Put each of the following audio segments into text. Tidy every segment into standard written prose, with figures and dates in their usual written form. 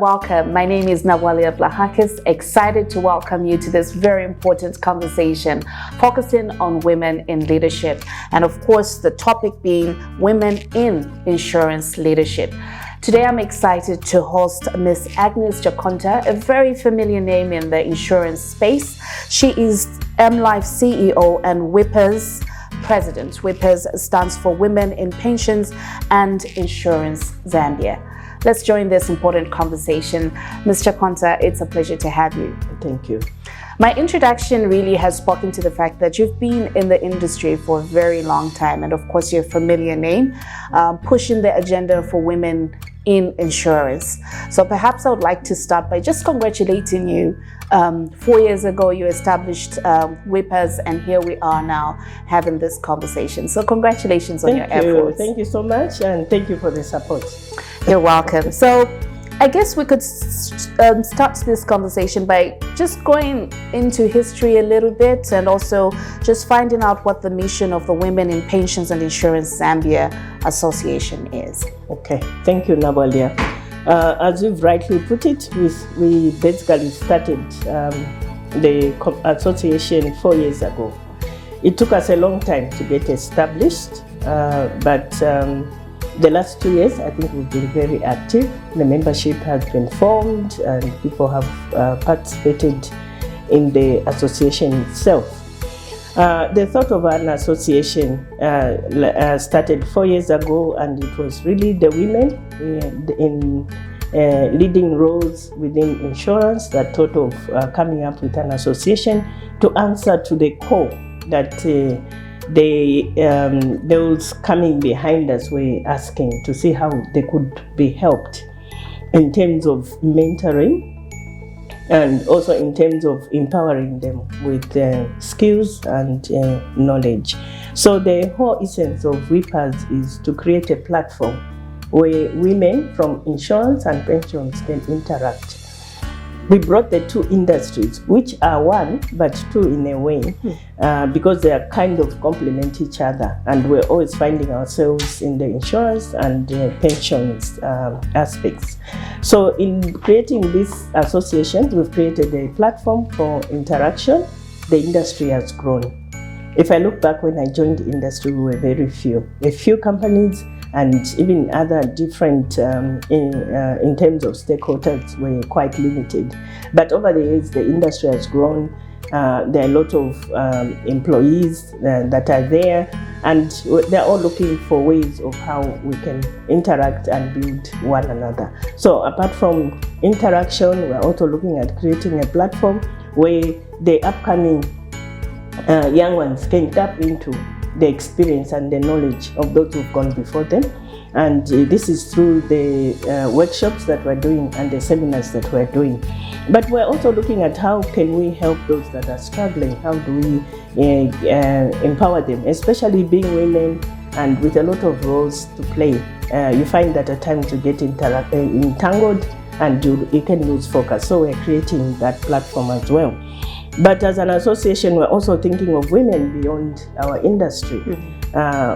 and welcome. My name is Nawalia Blahakis, excited to welcome you to this very important conversation focusing on women in leadership, and of course the topic being women in insurance leadership. Today I'm excited to host Mrs Agnes Chakonta, a very familiar name in the insurance space. She is MLife CEO and WIPAZ President. WIPAZ stands for Women in Pensions and Insurance Zambia. Let's join this important conversation. Ms. Chakonta, it's a pleasure to have you. Thank you. My introduction really has spoken to the fact that you've been in the industry for a very long time, and of course your familiar name, pushing the agenda for women in insurance. So perhaps I would like to start by just congratulating you. 4 years ago you established WIPAZ, and here we are now having this conversation. So congratulations on your efforts. Thank you so much, and thank you for the support. You're welcome. So I guess we could start this conversation by just going into history a little bit, and also just finding out what the mission of the Women in Pensions and Insurance Zambia Association is. Okay, thank you, Nabalia. As you've rightly put it, we basically started the association 4 years ago. It took us a long time to get established, but the last 2 years, I think we've been very active. The membership has been formed and people have participated in the association itself. The thought of an association started 4 years ago, and it was really the women in leading roles within insurance that thought of coming up with an association to answer to the core that those coming behind us were asking, to see how they could be helped in terms of mentoring and also in terms of empowering them with skills and knowledge. So the whole essence of WIPAZ is to create a platform where women from insurance and pensions can interact. We brought the two industries, which are one but two in a way, because they are kind of complement each other, and we're always finding ourselves in the insurance and pensions aspects. So in creating this association, we've created a platform for interaction. The industry has grown. If I look back when I joined the industry, we were very few. A few companies, and even other different in terms of stakeholders were quite limited. But over the years, the industry has grown. There are a lot of employees that are there, and they're all looking for ways of how we can interact and build one another. So apart from interaction, we're also looking at creating a platform where the upcoming young ones can tap into the experience and the knowledge of those who've gone before them. And this is through the workshops that we're doing and the seminars that we're doing. But we're also looking at how can we help those that are struggling. How do we empower them, especially being women and with a lot of roles to play. You find that at times you get entangled and you can lose focus. So we're creating that platform as well. But as an association, we're also thinking of women beyond our industry.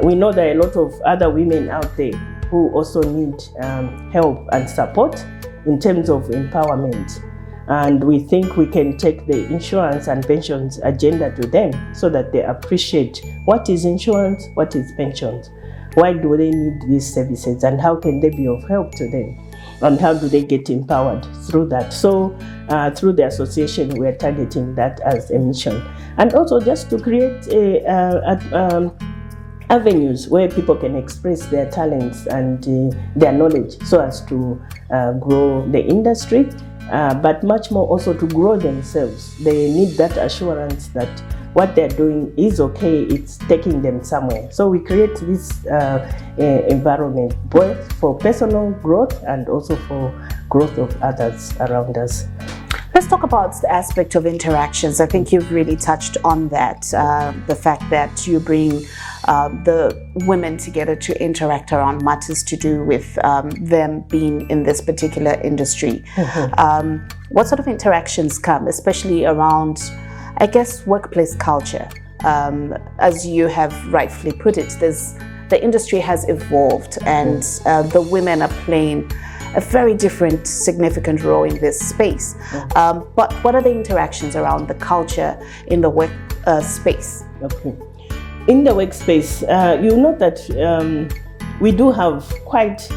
We know there are a lot of other women out there who also need help and support in terms of empowerment. And we think we can take the insurance and pensions agenda to them so that they appreciate what is insurance, what is pensions, why do they need these services, and how can they be of help to them, and how do they get empowered through that. So through the association, we are targeting that as a mission. And also just to create avenues where people can express their talents and their knowledge so as to grow the industry, but much more also to grow themselves. They need that assurance that what they're doing is okay, it's taking them somewhere. So we create this environment both for personal growth and also for growth of others around us. Let's talk about the aspect of interactions. I think you've really touched on that, the fact that you bring the women together to interact around matters to do with them being in this particular industry. What sort of interactions come, especially around, I guess, workplace culture? As you have rightfully put it, the industry has evolved, and the women are playing a very different, significant role in this space. But what are the interactions around the culture in the work space? Okay. In the workspace, you know that we do have quite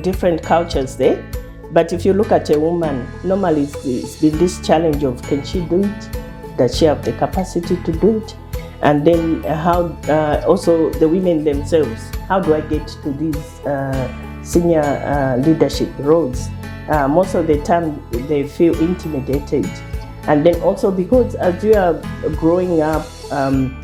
different cultures there. But if you look at a woman, normally it's been this challenge of, can she do it? Does she have the capacity to do it? And then how also the women themselves, how do I get to these senior leadership roles? Most of the time they feel intimidated. And then also because as you are growing up,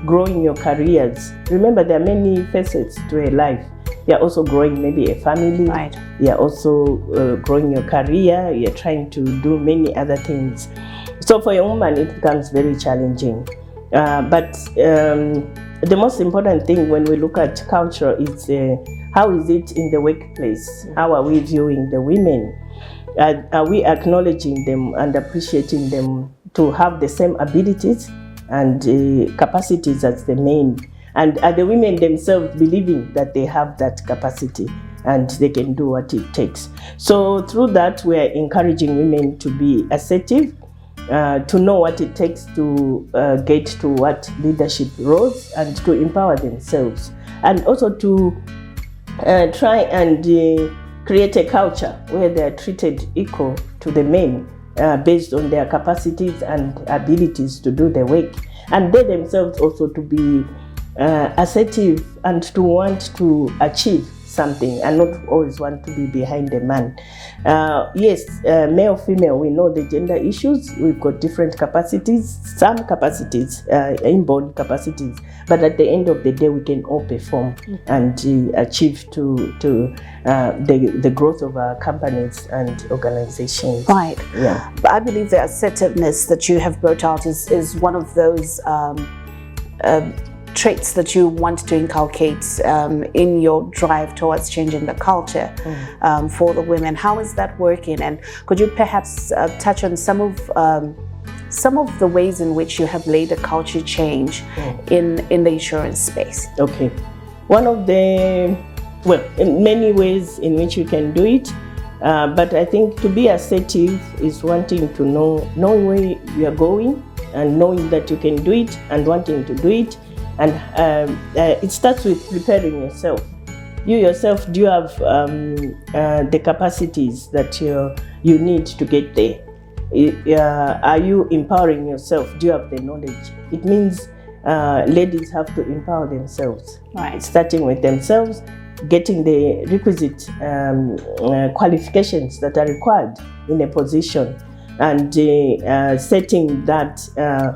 growing your careers, remember there are many facets to a life. You're also growing maybe a family, right. You're also growing your career, you're trying to do many other things. So for a woman, it becomes very challenging. But the most important thing when we look at culture is how is it in the workplace? How are we viewing the women? Are we acknowledging them and appreciating them to have the same abilities and capacities as the men? And are the women themselves believing that they have that capacity and they can do what it takes? So through that, we are encouraging women to be assertive, to know what it takes to get to what leadership roles and to empower themselves. And also to try and create a culture where they are treated equal to the men based on their capacities and abilities to do the work. And they themselves also to be assertive and to want to achieve something and not always want to be behind a man. Yes, male, female, we know the gender issues. We've got different capacities, some capacities, inborn capacities, but at the end of the day, we can all perform and achieve to the growth of our companies and organizations. Right. Yeah. But I believe the assertiveness that you have brought out is one of those traits that you want to inculcate in your drive towards changing the culture for the women. How is that working? And could you perhaps touch on some of the ways in which you have laid a culture change in the insurance space? Okay. One of the, well, in many ways in which you can do it, but I think to be assertive is wanting to knowing where you are going and knowing that you can do it and wanting to do it. And it starts with preparing yourself. You yourself, do you have the capacities that you need to get there? Are you empowering yourself? Do you have the knowledge? It means ladies have to empower themselves, right. Starting with themselves, getting the requisite qualifications that are required in a position, and setting that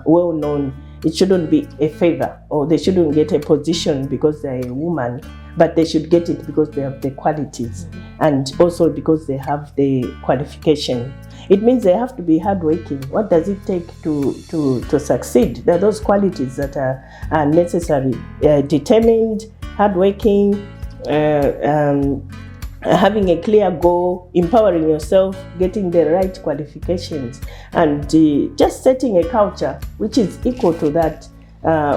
well-known. It shouldn't be a favor, or they shouldn't get a position because they're a woman, but they should get it because they have the qualities and also because they have the qualification. It means they have to be hardworking. What does it take to succeed? There are those qualities that are necessary: determined, hardworking, having a clear goal, empowering yourself, getting the right qualifications, and just setting a culture which is equal to that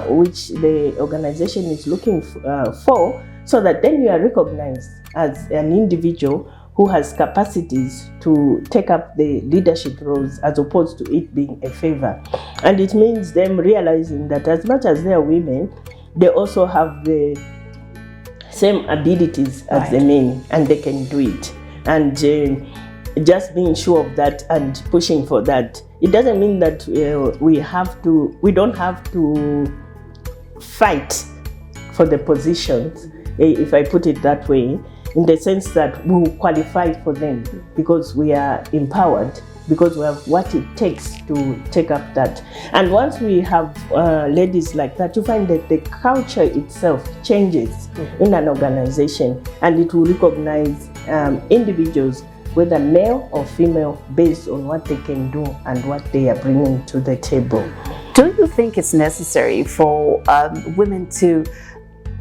which the organization is looking for, so that then you are recognized as an individual who has capacities to take up the leadership roles as opposed to it being a favor. And it means them realizing that as much as they are women, they also have the same abilities as the men, and they can do it. And just being sure of that and pushing for that. It doesn't mean that we don't have to fight for the positions, if I put it that way, in the sense that we will qualify for them because we are empowered, because we have what it takes to take up that. And once we have ladies like that, you find that the culture itself changes in an organization, and it will recognize individuals, whether male or female, based on what they can do and what they are bringing to the table. Do you think it's necessary for women to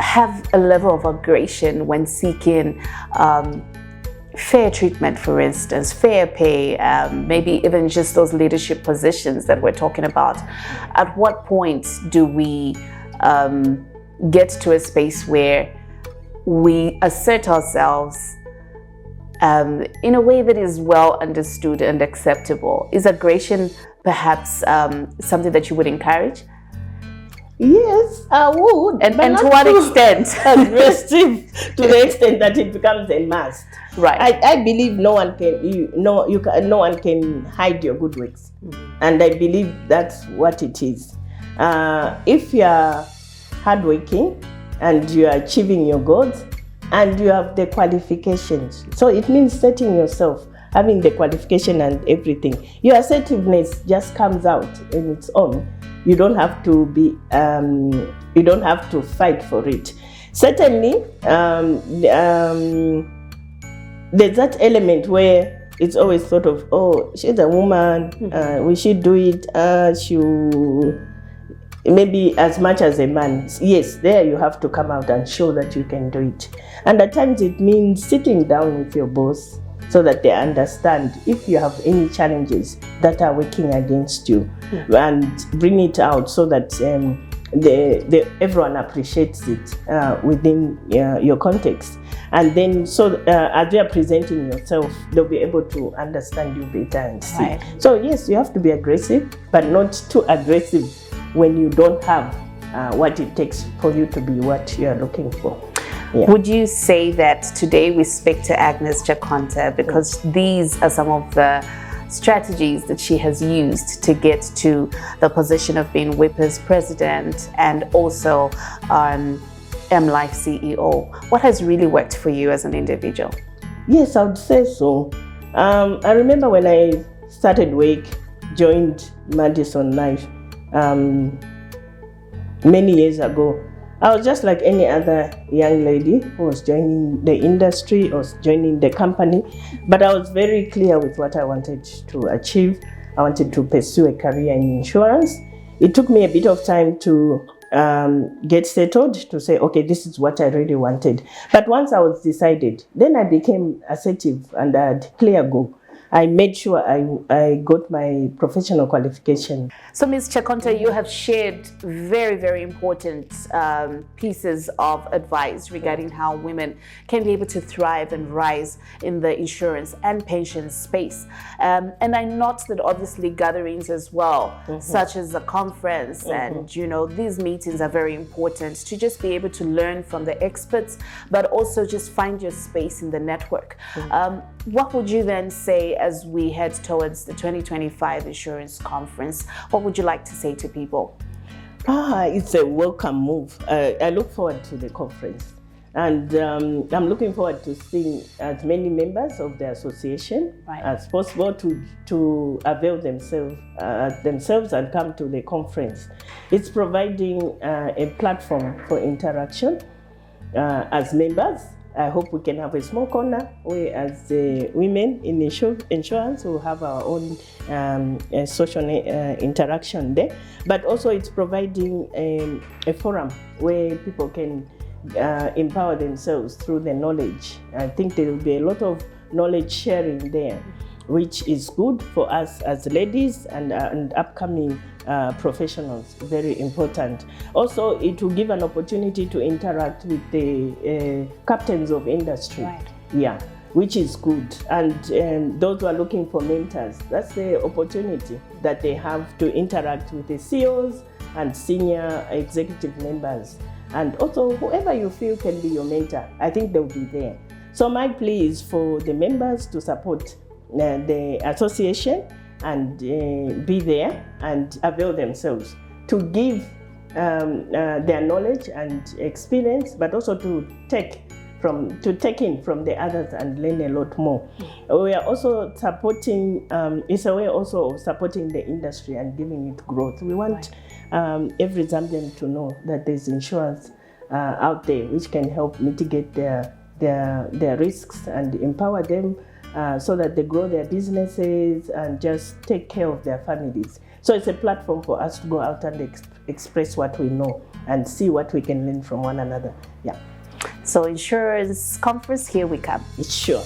have a level of aggression when seeking fair treatment, for instance, fair pay, maybe even just those leadership positions that we're talking about? At what point do we get to a space where we assert ourselves in a way that is well understood and acceptable? Is aggression perhaps something that you would encourage? Yes, I would. And to what extent? Aggressive to the extent that it becomes a must. Right. I believe no one can hide your good works, and I believe that's what it is. If you are hardworking and you are achieving your goals, and you have the qualifications, so it means setting yourself, having the qualification and everything. Your assertiveness just comes out in its own. You don't have to be. You don't have to fight for it. Certainly, there's that element where it's always sort of, oh, she's a woman. We should do it. Maybe as much as a man. Yes, there you have to come out and show that you can do it. And at times it means sitting down with your boss, so that they understand if you have any challenges that are working against you, and bring it out so that everyone appreciates it within your context. And then as they are presenting yourself, they'll be able to understand you better and see. Right. So yes, you have to be aggressive, but not too aggressive when you don't have what it takes for you to be what you are looking for. Yeah. Would you say that today we speak to Agnes Chakonta because these are some of the strategies that she has used to get to the position of being WIPAZ president and also MLife CEO? What has really worked for you as an individual? Yes, I would say so. I remember when I started work, joined Madison Life many years ago. I was just like any other young lady who was joining the industry or joining the company, but I was very clear with what I wanted to achieve. I wanted to pursue a career in insurance. It took me a bit of time to get settled, to say, okay, this is what I really wanted. But once I was decided, then I became assertive and I had clear goal. I made sure I got my professional qualification. So, Ms. Chakonta, you have shared very, very important pieces of advice regarding how women can be able to thrive and rise in the insurance and pensions space. And I note that obviously gatherings as well, such as a conference and, these meetings are very important to just be able to learn from the experts, but also just find your space in the network. What would you then say as we head towards the 2025 Insurance Conference? What would you like to say to people? It's a welcome move. I look forward to the conference. And I'm looking forward to seeing as many members of the association as possible to avail themselves and come to the conference. It's providing a platform for interaction as members. I hope we can have a small corner where, as women in insurance, will have our own social interaction there. But also, it's providing a forum where people can empower themselves through the knowledge. I think there will be a lot of knowledge sharing there, which is good for us as ladies and upcoming professionals. Very important. Also, it will give an opportunity to interact with the captains of industry. Yeah, which is good. And those who are looking for mentors, that's the opportunity that they have to interact with the CEOs and senior executive members. And also, whoever you feel can be your mentor, I think they'll be there. So my plea is for the members to support the association and be there and avail themselves to give their knowledge and experience, but also to take in from the others and learn a lot more. We are also supporting, it's a way also of supporting the industry and giving it growth. We want every Zambian to know that there's insurance out there which can help mitigate their risks and empower them so that they grow their businesses and just take care of their families. So it's a platform for us to go out and express what we know and see what we can learn from one another. Yeah. So Insurance Conference, here we come. Sure.